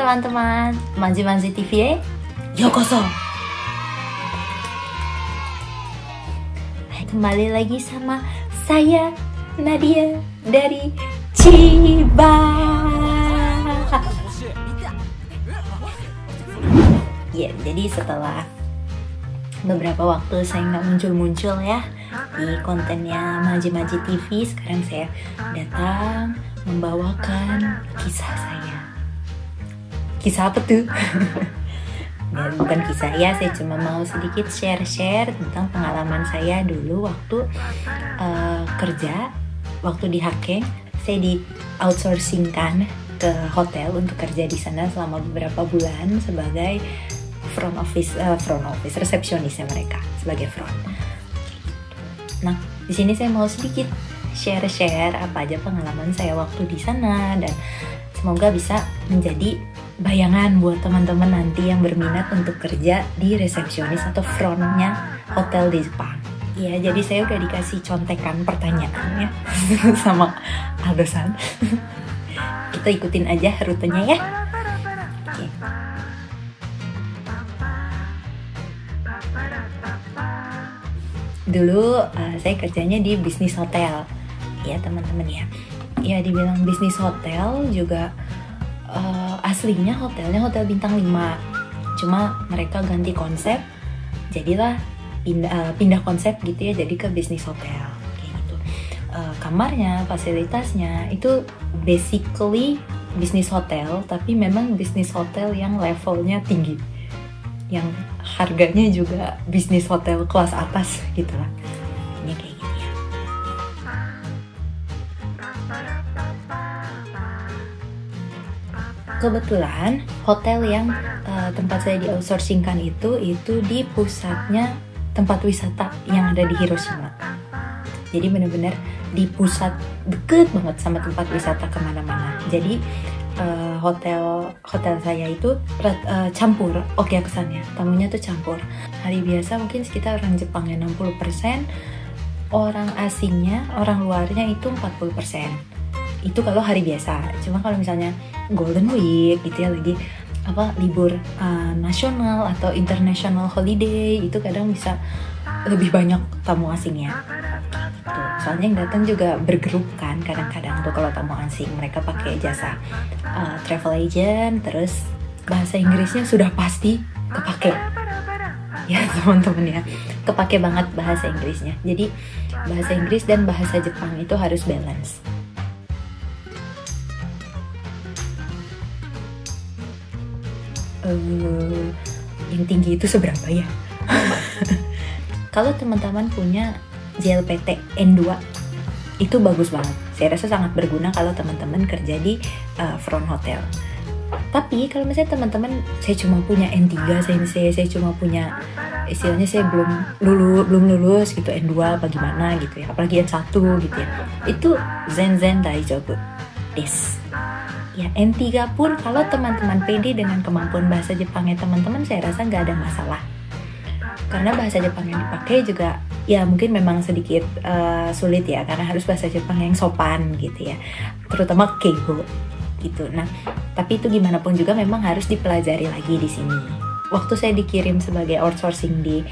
teman-teman, Manji TV, yokoso. Kembali lagi sama saya, Nadia dari Chiba. Ya, jadi setelah beberapa waktu saya nggak muncul-muncul ya di kontennya Manji TV, sekarang saya datang membawakan kisah saya. Kisah apa tuh? Dan bukan kisah ya, saya cuma mau sedikit share tentang pengalaman saya dulu waktu kerja, waktu di Hakeng. Saya di outsourcingkan ke hotel untuk kerja di sana selama beberapa bulan sebagai front office resepsionisnya mereka, sebagai front. Nah, di sini saya mau sedikit share apa aja pengalaman saya waktu di sana, dan semoga bisa menjadi bayangan buat teman-teman nanti yang berminat untuk kerja di resepsionis atau frontnya hotel di Jepang. Ya, jadi saya udah dikasih contekan pertanyaannya sama Aldo-san. Kita ikutin aja rutenya ya. Oke. Dulu saya kerjanya di bisnis hotel, ya teman-teman ya. Ya, dibilang bisnis hotel juga. Aslinya hotelnya hotel bintang 5, cuma mereka ganti konsep, jadilah pindah konsep gitu ya, jadi ke bisnis hotel kayak gitu. Kamarnya, fasilitasnya itu basically bisnis hotel, tapi memang bisnis hotel yang levelnya tinggi, yang harganya juga bisnis hotel kelas atas gitu lah. Ini kayak gitu ya. Kebetulan hotel yang tempat saya di outsourcingkan itu di pusatnya tempat wisata yang ada di Hiroshima. Jadi benar-benar di pusat, deket banget sama tempat wisata kemana-mana. Jadi hotel saya itu campur okeakusannya, tamunya tuh campur. Hari biasa mungkin sekitar orang Jepangnya 60%, orang asingnya, orang luarnya itu 40%. Itu kalau hari biasa. Cuma kalau misalnya Golden Week gitu ya, lagi libur nasional atau international holiday, itu kadang bisa lebih banyak tamu asingnya gitu. Soalnya yang datang juga bergrup kan, kadang-kadang tuh kalau tamu asing mereka pakai jasa travel agent, terus bahasa Inggrisnya sudah pasti kepake ya teman-teman ya, kepake banget bahasa Inggrisnya. Jadi bahasa Inggris dan bahasa Jepang itu harus balance. Yang tinggi itu seberapa ya? Kalau teman-teman punya JLPT N2 itu bagus banget. Saya rasa sangat berguna kalau teman-teman kerja di front hotel. Tapi kalau misalnya teman-teman, saya cuma punya N3 saya cuma punya, istilahnya saya belum lulus gitu, N2 apa gimana gitu ya, apalagi N1 gitu ya, itu zen daijoubu desu. Ya, N3 pun kalau teman-teman pede dengan kemampuan bahasa Jepangnya teman-teman, saya rasa nggak ada masalah. Karena bahasa Jepang yang dipakai juga ya mungkin memang sedikit sulit ya, karena harus bahasa Jepang yang sopan gitu ya, terutama keigo gitu. Nah, tapi itu gimana pun juga memang harus dipelajari lagi di sini. Waktu saya dikirim sebagai outsourcing di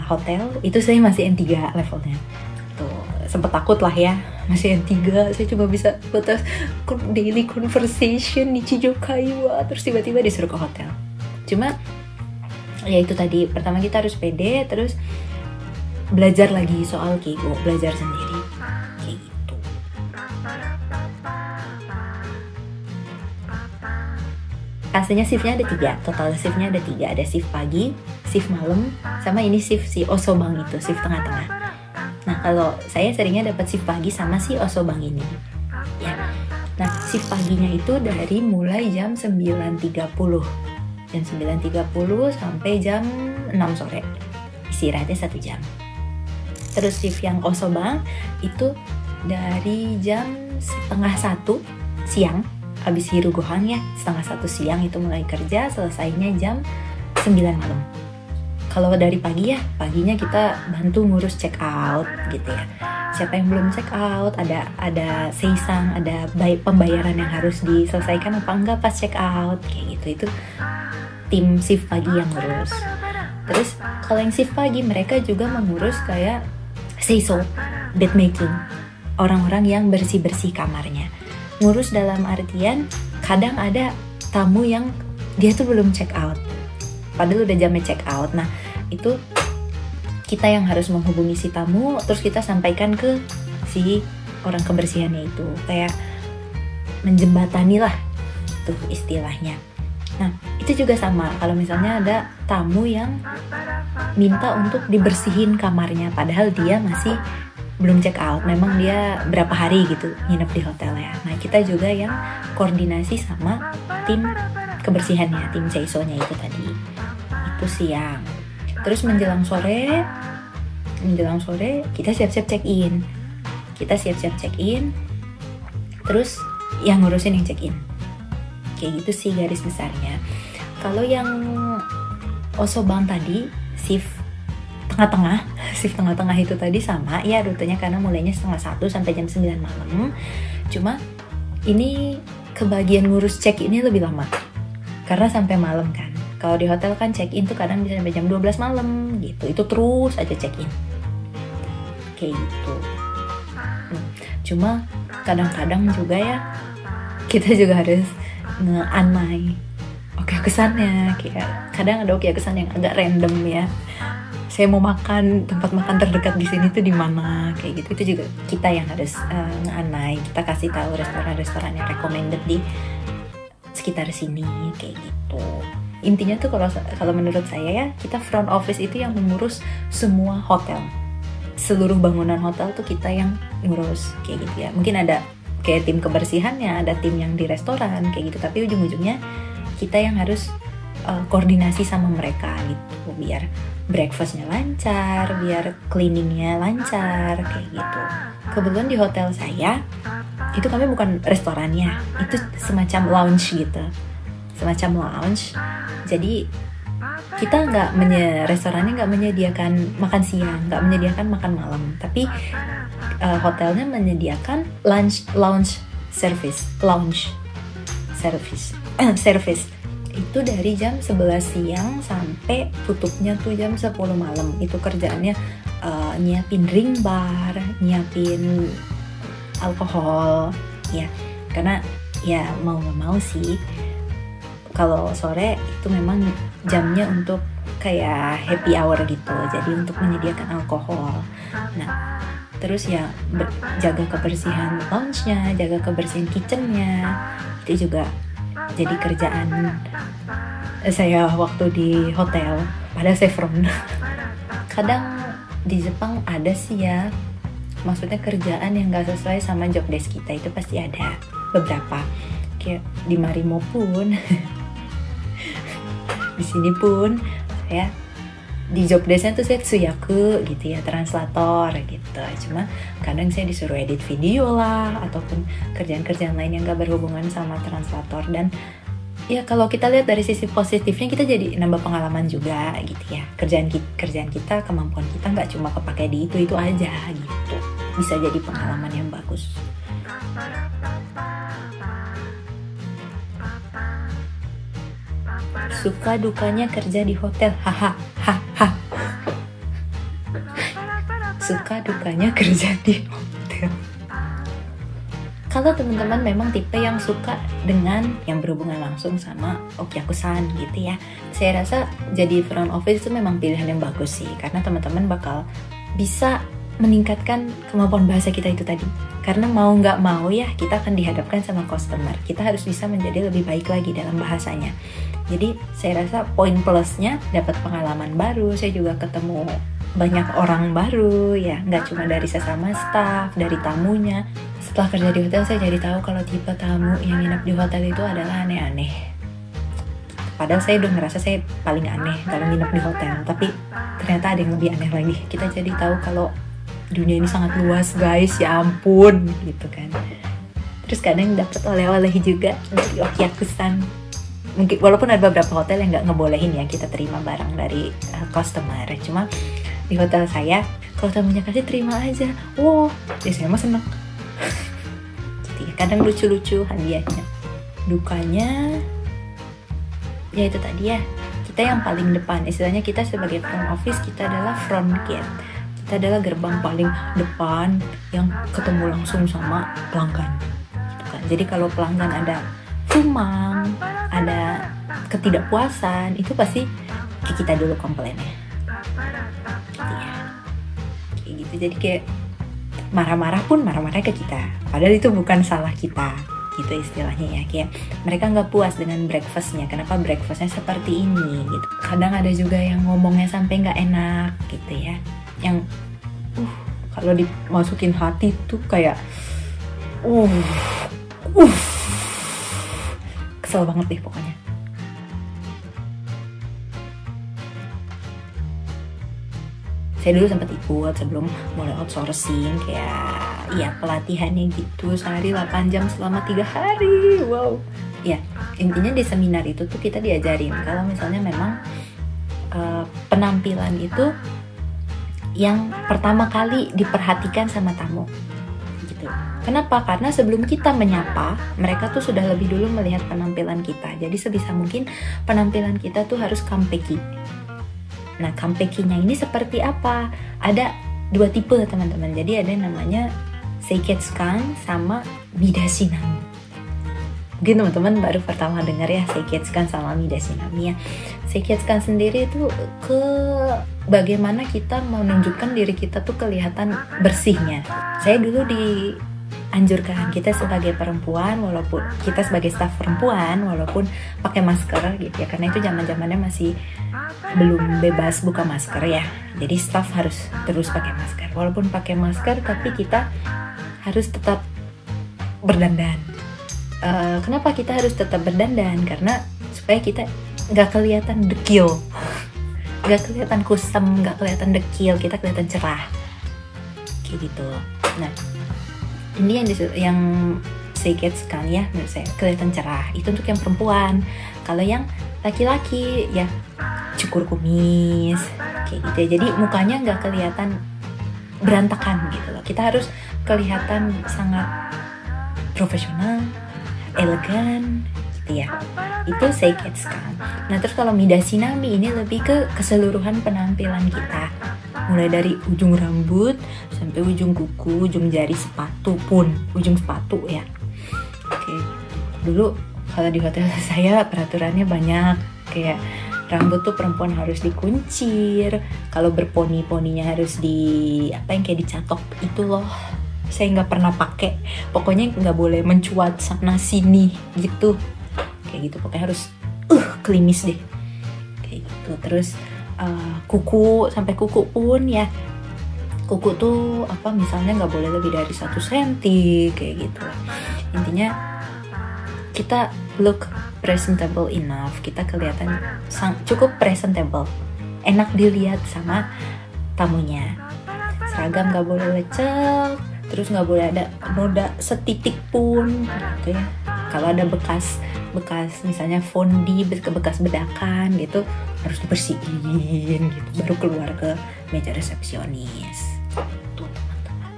hotel, itu saya masih N3 levelnya. Sempet takut lah ya, masih N3, saya cuma bisa batas daily conversation di Chijokaiwa, terus tiba-tiba disuruh ke hotel. Cuma ya itu tadi, pertama kita harus pede, terus belajar lagi soal keigo, belajar sendiri kayak gitu. Aslinya shiftnya ada 3, total shiftnya ada 3, ada shift pagi, shift malam, sama ini shift si osobang itu, shift tengah-tengah. Nah, kalau saya seringnya dapat shift pagi sama si osobang ini ya. Nah, shift paginya itu dari mulai jam 9.30 sampai jam 6 sore, istirahatnya 1 jam. Terus shift yang osobang itu dari jam 12:30 siang, habis hiru gohan ya, 12:30 siang itu mulai kerja, selesainya jam 9 malam. Kalau dari pagi ya, paginya kita bantu ngurus check out gitu ya, siapa yang belum check out, ada seisang, ada pembayaran yang harus diselesaikan apa enggak pas check out, kayak gitu. Itu tim shift pagi yang ngurus. Terus kalau yang shift pagi mereka juga mengurus kayak seiso, bed making, orang-orang yang bersih-bersih kamarnya. Ngurus dalam artian kadang ada tamu yang dia tuh belum check out, padahal udah jamnya check out. Nah itu kita yang harus menghubungi si tamu, terus kita sampaikan ke si orang kebersihannya itu, kayak menjembatani lah tuh istilahnya. Nah itu juga sama kalau misalnya ada tamu yang minta untuk dibersihin kamarnya padahal dia masih belum check out, memang dia berapa hari gitu nginep di hotel ya. Nah kita juga yang koordinasi sama tim kebersihannya, tim seisonya itu tadi. Itu siang. Terus menjelang sore kita siap-siap check-in. Terus yang ngurusin yang check-in. Kayak gitu sih garis besarnya. Kalau yang Osobang tadi, shift tengah-tengah itu tadi sama ya rutenya, karena mulainya 12:30 sampai jam 9 malam. Cuma ini kebagian ngurus check-in-nya lebih lama karena sampai malam kan. Kalau di hotel kan check-in tuh kadang bisa sampai jam 12 malam gitu. Itu terus aja check-in. Kayak gitu. Cuma kadang-kadang juga ya kita juga harus nge-anai kesannya. Kayak kadang ada kesan yang agak random ya. Saya mau makan, tempat makan terdekat di sini tuh di mana, kayak gitu. Itu juga kita yang harus nge-anai. Kita kasih tahu restoran-restoran yang recommended di sekitar sini, kayak gitu. Intinya tuh kalau menurut saya ya, kita front office itu yang mengurus semua hotel, seluruh bangunan hotel tuh kita yang ngurus, kayak gitu ya. Mungkin ada kayak tim kebersihannya, ada tim yang di restoran kayak gitu, tapi ujung-ujungnya kita yang harus koordinasi sama mereka gitu, biar breakfastnya lancar, biar cleaningnya lancar, kayak gitu. Kebetulan di hotel saya itu kami bukan restorannya, itu semacam lounge gitu, jadi kita restorannya nggak menyediakan makan siang, nggak menyediakan makan malam, tapi hotelnya menyediakan lounge service itu dari jam 11 siang sampai tutupnya tuh jam 10 malam. Itu kerjaannya nyiapin drink bar, nyiapin alkohol ya, karena ya mau nggak mau sih kalau sore itu memang jamnya untuk kayak happy hour gitu, jadi untuk menyediakan alkohol. Nah terus ya jaga kebersihan lounge-nya, jaga kebersihan kitchen-nya, itu juga jadi kerjaan saya waktu di hotel pada Chevron. Kadang di Jepang ada sih ya, maksudnya kerjaan yang gak sesuai sama job desk kita, itu pasti ada beberapa. Kayak di Marimo pun di sini pun saya di job desknya tuh saya tsuyaku gitu ya, translator gitu. Cuma kadang saya disuruh edit video lah, ataupun kerjaan-kerjaan lain yang gak berhubungan sama translator. Dan ya kalau kita lihat dari sisi positifnya, kita jadi nambah pengalaman juga gitu ya. Kerjaan kita, kemampuan kita nggak cuma kepake di itu aja gitu, bisa jadi pengalaman yang bagus. Suka dukanya kerja di hotel, suka dukanya kerja di hotel. Kalau teman-teman memang tipe yang suka dengan yang berhubungan langsung sama Okyakusan gitu ya, saya rasa jadi front office itu memang pilihan yang bagus sih, karena teman-teman bakal bisa meningkatkan kemampuan bahasa kita itu tadi. Karena mau nggak mau ya, kita akan dihadapkan sama customer, kita harus bisa menjadi lebih baik lagi dalam bahasanya. Jadi saya rasa poin plusnya dapat pengalaman baru, saya juga ketemu banyak orang baru ya, nggak cuma dari sesama staff, dari tamunya. Setelah kerja di hotel, saya jadi tahu kalau tipe tamu yang nginep di hotel itu adalah aneh-aneh. Padahal saya udah ngerasa saya paling aneh kalau nginep di hotel, tapi ternyata ada yang lebih aneh lagi. Kita jadi tahu kalau dunia ini sangat luas guys, ya ampun gitu kan. Terus kadang dapat oleh-oleh juga dari Okyakusan. Mungkin walaupun ada beberapa hotel yang nggak ngebolehin ya kita terima barang dari customer, cuma di hotel saya, kalau tamunya kasih terima aja. Wow, ya saya mah seneng. Jadi kadang lucu-lucu hadiahnya. Dukanya ya itu tadi ya, kita yang paling depan. Istilahnya kita sebagai front office, kita adalah front gate. Kita adalah gerbang paling depan yang ketemu langsung sama pelanggan. Gitu kan. Jadi kalau pelanggan ada fumang, ada ketidakpuasan, itu pasti ke kita dulu komplainnya. Gitu ya. Kayak gitu. Jadi kayak marah-marah pun marah-marah ke kita. Padahal itu bukan salah kita. Gitu istilahnya ya, kayak mereka nggak puas dengan breakfastnya, kenapa breakfastnya seperti ini gitu. Kadang ada juga yang ngomongnya sampai nggak enak gitu ya, yang kalau dimasukin hati tuh kayak kesel banget deh pokoknya. Saya dulu sempat ikut sebelum mulai outsourcing, kayak ya pelatihannya gitu sehari 8 jam selama 3 hari. Wow. Ya, intinya di seminar itu tuh kita diajarin kalau misalnya memang penampilan itu yang pertama kali diperhatikan sama tamu. Gitu. Kenapa? Karena sebelum kita menyapa, mereka tuh sudah lebih dulu melihat penampilan kita. Jadi sebisa mungkin penampilan kita tuh harus kampeki. Nah, kampekinya ini seperti apa? Ada 2 tipe teman-teman. Jadi ada yang namanya seiketsukan sama midashinami. Mungkin teman-teman baru pertama dengar ya seiketsukan sama midashinami ya. Seiketsukan sendiri itu ke bagaimana kita menunjukkan diri kita tuh kelihatan bersihnya. Saya dulu dianjurkan kita sebagai perempuan, walaupun kita sebagai staf perempuan, walaupun pakai masker gitu ya, karena itu zaman-zamannya masih belum bebas buka masker ya. Jadi staf harus terus pakai masker. Walaupun pakai masker, tapi kita harus tetap berdandan. Kenapa kita harus tetap berdandan? Karena supaya kita nggak kelihatan dekil, nggak kelihatan kusem, nggak kelihatan dekil, kita kelihatan cerah, kayak gitu. Nah, ini yang seiketsukan ya, menurut saya kelihatan cerah. Itu untuk yang perempuan. Kalau yang laki-laki ya cukur kumis kayak gitu ya. Jadi mukanya nggak kelihatan berantakan gitu loh. Kita harus kelihatan sangat profesional, elegan gitu ya. Itu seiketsukan. Nah, terus kalau midashinami ini lebih ke keseluruhan penampilan kita. Mulai dari ujung rambut sampai ujung kuku, ujung jari sepatu pun, ujung sepatu ya. Oke. Dulu kalau di hotel saya peraturannya banyak, kayak rambut tuh perempuan harus dikuncir, kalau berponi-poninya harus yang kayak dicatok itu loh. Saya nggak pernah pakai, pokoknya nggak boleh mencuat sana sini gitu, kayak gitu. Pokoknya harus klimis deh, kayak gitu. Terus kuku, sampai kuku pun ya, kuku tuh misalnya nggak boleh lebih dari 1 cm kayak gitu. Intinya kita look presentable enough, kita kelihatan cukup presentable, enak dilihat sama tamunya. Seragam nggak boleh lecek, terus nggak boleh ada noda setitik pun gitu ya. Kalau ada bekas misalnya fondi, bekas bedakan gitu, harus dibersihin gitu, baru keluar ke meja resepsionis gitu, teman-teman.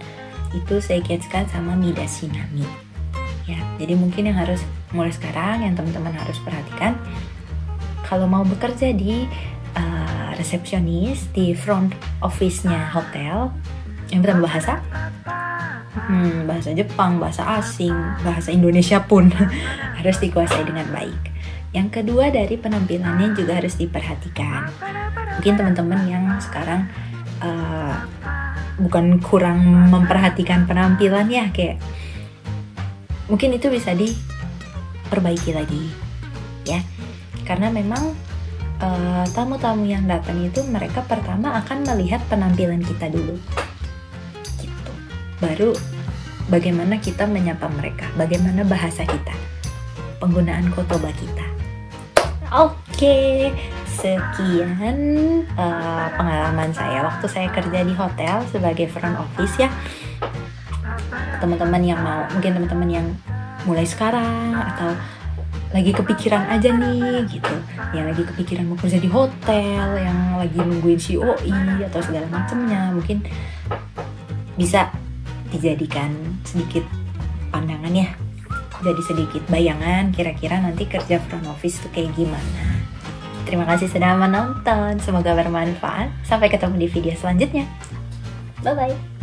Itu seiketsukan sama midashinami ya. Jadi mungkin yang harus mulai sekarang, yang teman-teman harus perhatikan kalau mau bekerja di resepsionis di front office-nya hotel, yang pertama bahasa Jepang, bahasa asing, bahasa Indonesia pun harus dikuasai dengan baik. Yang kedua, dari penampilannya juga harus diperhatikan. Mungkin teman-teman yang sekarang bukan kurang memperhatikan penampilan ya, kayak mungkin itu bisa diperbaiki lagi ya, karena memang tamu-tamu yang datang itu mereka pertama akan melihat penampilan kita dulu gitu, baru bagaimana kita menyapa mereka, bagaimana bahasa kita, penggunaan kotoba kita. Oke, sekian pengalaman saya waktu saya kerja di hotel sebagai front office ya. Teman-teman yang mungkin teman-teman yang mulai sekarang atau lagi kepikiran aja nih gitu, yang lagi kepikiran mau kerja di hotel, yang lagi nungguin COI atau segala macamnya, mungkin bisa dijadikan sedikit pandangan ya, jadi sedikit bayangan kira-kira nanti kerja front office tuh kayak gimana. Terima kasih sudah menonton, semoga bermanfaat. Sampai ketemu di video selanjutnya. Bye bye.